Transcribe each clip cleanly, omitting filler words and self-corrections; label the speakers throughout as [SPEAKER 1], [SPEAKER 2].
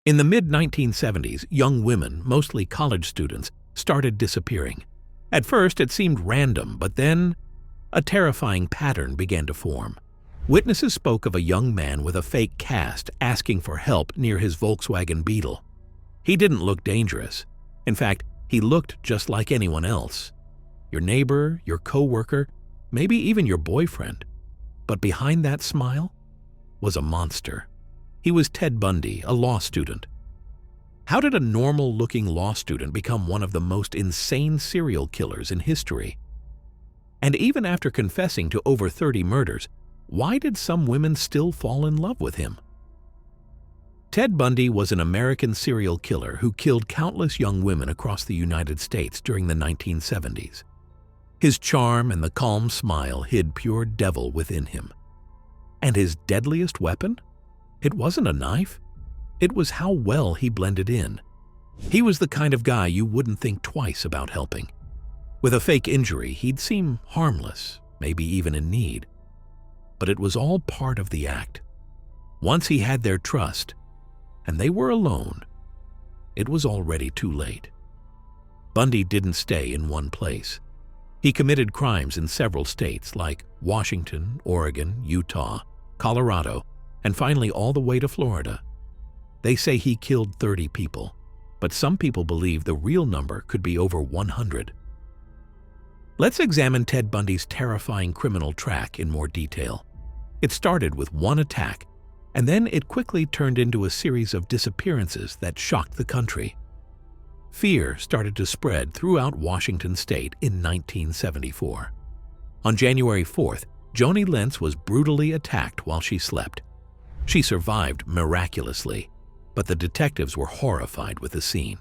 [SPEAKER 1] In the mid-1970s, young women, mostly college students, started disappearing. At first, it seemed random, but then a terrifying pattern began to form. Witnesses spoke of a young man with a fake cast asking for help near his Volkswagen Beetle. He didn't look dangerous. In fact, he looked just like anyone else. Your neighbor, your coworker, maybe even your boyfriend. But behind that smile was a monster. He was Ted Bundy, a law student. How did a normal-looking law student become one of the most insane serial killers in history? And even after confessing to over 30 murders, why did some women still fall in love with him? Ted Bundy was an American serial killer who killed countless young women across the United States during the 1970s. His charm and the calm smile hid pure devil within him. And his deadliest weapon? It wasn't a knife. It was how well he blended in. He was the kind of guy you wouldn't think twice about helping. With a fake injury, he'd seem harmless, maybe even in need. But it was all part of the act. Once he had their trust, and they were alone, it was already too late. Bundy didn't stay in one place. He committed crimes in several states like Washington, Oregon, Utah, Colorado, and finally all the way to Florida. They say he killed 30 people, but some people believe the real number could be over 100. Let's examine Ted Bundy's terrifying criminal track in more detail. It started with one attack, and then it quickly turned into a series of disappearances that shocked the country. Fear started to spread throughout Washington state in 1974. On January 4th, Joni Lentz was brutally attacked while she slept. She survived miraculously, but the detectives were horrified with the scene.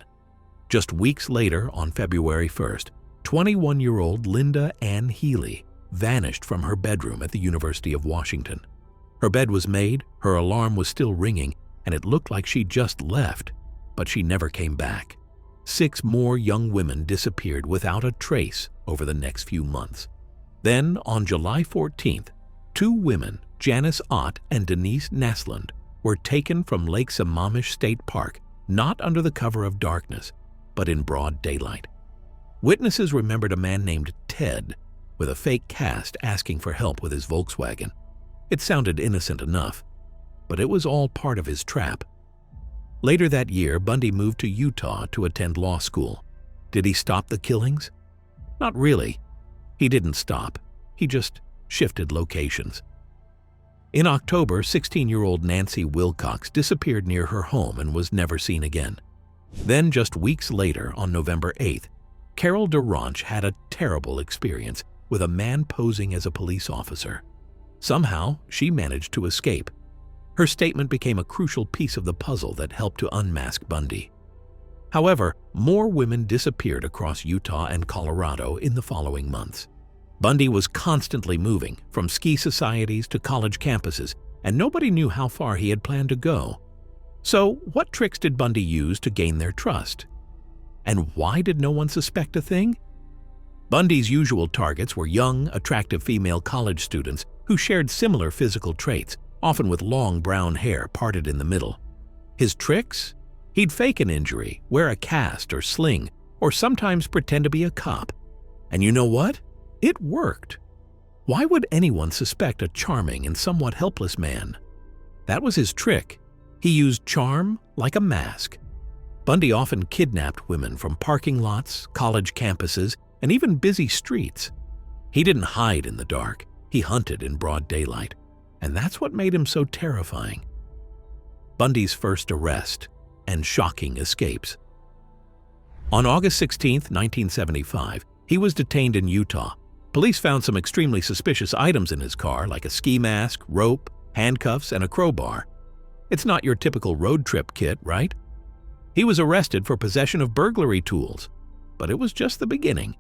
[SPEAKER 1] Just weeks later, on February 1st, 21-year-old Linda Ann Healy vanished from her bedroom at the University of Washington. Her bed was made, her alarm was still ringing, and it looked like she just left, but she never came back. 6 more young women disappeared without a trace over the next few months. Then, on July 14th, 2 women, Janice Ott and Denise Naslund, were taken from Lake Sammamish State Park, not under the cover of darkness, but in broad daylight. Witnesses remembered a man named Ted with a fake cast asking for help with his Volkswagen. It sounded innocent enough, but it was all part of his trap. Later that year, Bundy moved to Utah to attend law school. Did he stop the killings? Not really. He didn't stop. He just shifted locations. In October, 16-year-old Nancy Wilcox disappeared near her home and was never seen again. Then, just weeks later, on November 8th, Carol DeRanch had a terrible experience with a man posing as a police officer. Somehow, she managed to escape. Her statement became a crucial piece of the puzzle that helped to unmask Bundy. However, more women disappeared across Utah and Colorado in the following months. Bundy was constantly moving, from ski societies to college campuses, and nobody knew how far he had planned to go. So, what tricks did Bundy use to gain their trust? And why did no one suspect a thing? Bundy's usual targets were young, attractive female college students who shared similar physical traits, often with long brown hair parted in the middle. His tricks? He'd fake an injury, wear a cast or sling, or sometimes pretend to be a cop. And you know what? It worked. Why would anyone suspect a charming and somewhat helpless man? That was his trick. He used charm like a mask. Bundy often kidnapped women from parking lots, college campuses, and even busy streets. He didn't hide in the dark. He hunted in broad daylight. And that's what made him so terrifying. Bundy's first arrest and shocking escapes. On August 16, 1975, he was detained in Utah. Police found some extremely suspicious items in his car, like a ski mask, rope, handcuffs, and a crowbar. It's not your typical road trip kit, right? He was arrested for possession of burglary tools, but it was just the beginning.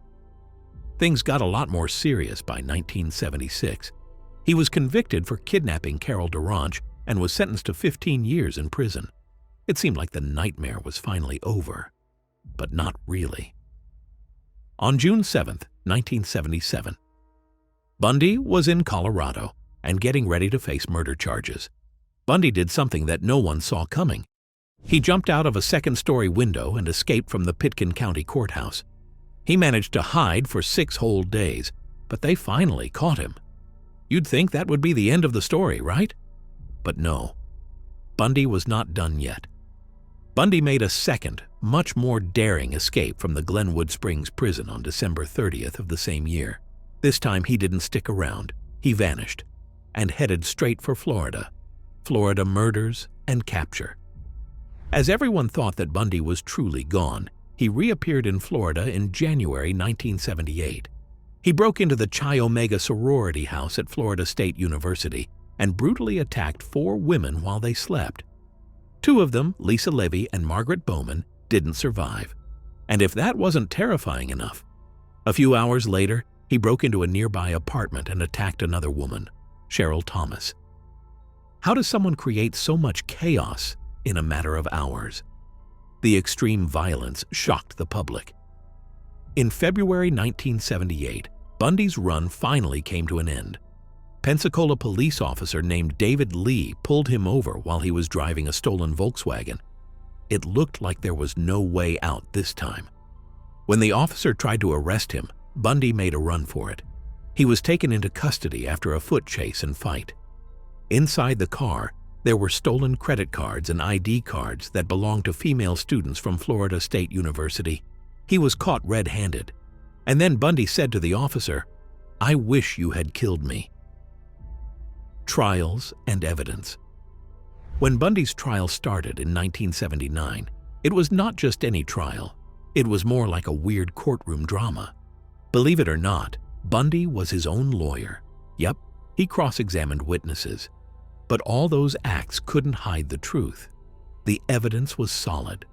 [SPEAKER 1] Things got a lot more serious by 1976. He was convicted for kidnapping Carol DeRanch and was sentenced to 15 years in prison. It seemed like the nightmare was finally over, but not really. On June 7, 1977, Bundy was in Colorado and getting ready to face murder charges. Bundy did something that no one saw coming. He jumped out of a second-story window and escaped from the Pitkin County Courthouse. He managed to hide for 6 whole days, but they finally caught him. You'd think that would be the end of the story, right? But no. Bundy was not done yet. Bundy made a second, much more daring escape from the Glenwood Springs prison on December 30th of the same year. This time he didn't stick around. He vanished and headed straight for Florida. Florida murders and capture. As everyone thought that Bundy was truly gone, he reappeared in Florida in January 1978. He broke into the Chi Omega sorority house at Florida State University and brutally attacked 4 women while they slept. 2 of them, Lisa Levy and Margaret Bowman, didn't survive. And if that wasn't terrifying enough, a few hours later, he broke into a nearby apartment and attacked another woman, Cheryl Thomas. How does someone create so much chaos in a matter of hours? The extreme violence shocked the public. In February 1978, Bundy's run finally came to an end. Pensacola police officer named David Lee pulled him over while he was driving a stolen Volkswagen. It looked like there was no way out this time. When the officer tried to arrest him, Bundy made a run for it. He was taken into custody after a foot chase and fight. Inside the car, there were stolen credit cards and ID cards that belonged to female students from Florida State University. He was caught red-handed. And then Bundy said to the officer, "I wish you had killed me." Trials and evidence. When Bundy's trial started in 1979, it was not just any trial. It was more like a weird courtroom drama. Believe it or not, Bundy was his own lawyer. Yep, he cross-examined witnesses. But all those acts couldn't hide the truth. The evidence was solid.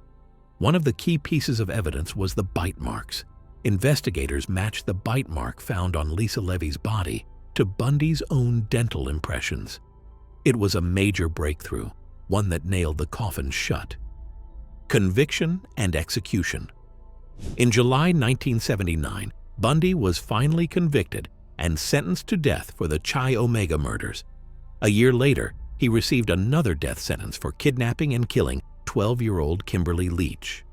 [SPEAKER 1] One of the key pieces of evidence was the bite marks. Investigators matched the bite mark found on Lisa Levy's body to Bundy's own dental impressions. It was a major breakthrough, one that nailed the coffin shut. Conviction and execution. In July 1979, Bundy was finally convicted and sentenced to death for the Chi Omega murders. A year later, he received another death sentence for kidnapping and killing 12-year-old Kimberly Leach.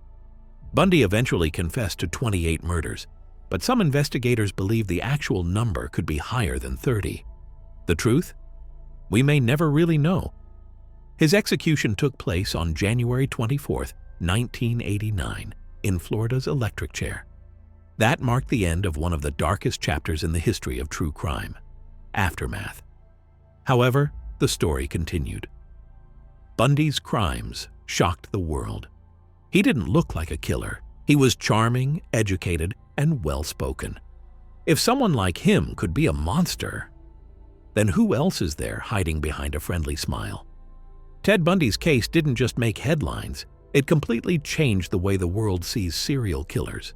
[SPEAKER 1] Bundy eventually confessed to 28 murders, but some investigators believe the actual number could be higher than 30. The truth? We may never really know. His execution took place on January 24, 1989, in Florida's electric chair. That marked the end of one of the darkest chapters in the history of true crime. Aftermath. However, the story continued. Bundy's crimes shocked the world. He didn't look like a killer. He was charming, educated, and well-spoken. If someone like him could be a monster, then who else is there hiding behind a friendly smile? Ted Bundy's case didn't just make headlines, it completely changed the way the world sees serial killers.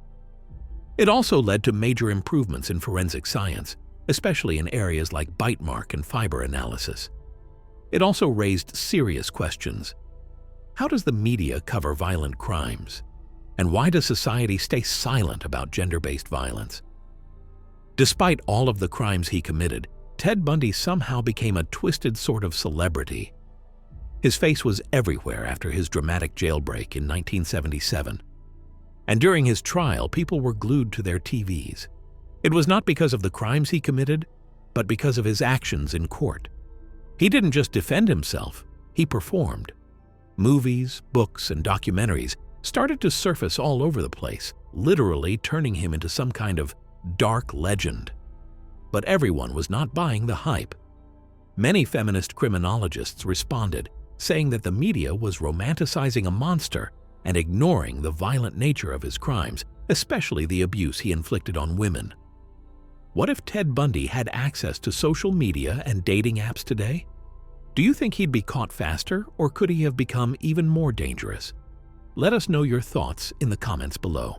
[SPEAKER 1] It also led to major improvements in forensic science, especially in areas like bite mark and fiber analysis. It also raised serious questions. How does the media cover violent crimes? And why does society stay silent about gender-based violence? Despite all of the crimes he committed, Ted Bundy somehow became a twisted sort of celebrity. His face was everywhere after his dramatic jailbreak in 1977. And during his trial, people were glued to their TVs. It was not because of the crimes he committed, but because of his actions in court. He didn't just defend himself, he performed. Movies, books, and documentaries started to surface all over the place, literally turning him into some kind of dark legend. But everyone was not buying the hype. Many feminist criminologists responded, saying that the media was romanticizing a monster and ignoring the violent nature of his crimes, especially the abuse he inflicted on women. What if Ted Bundy had access to social media and dating apps today? Do you think he'd be caught faster, or could he have become even more dangerous? Let us know your thoughts in the comments below.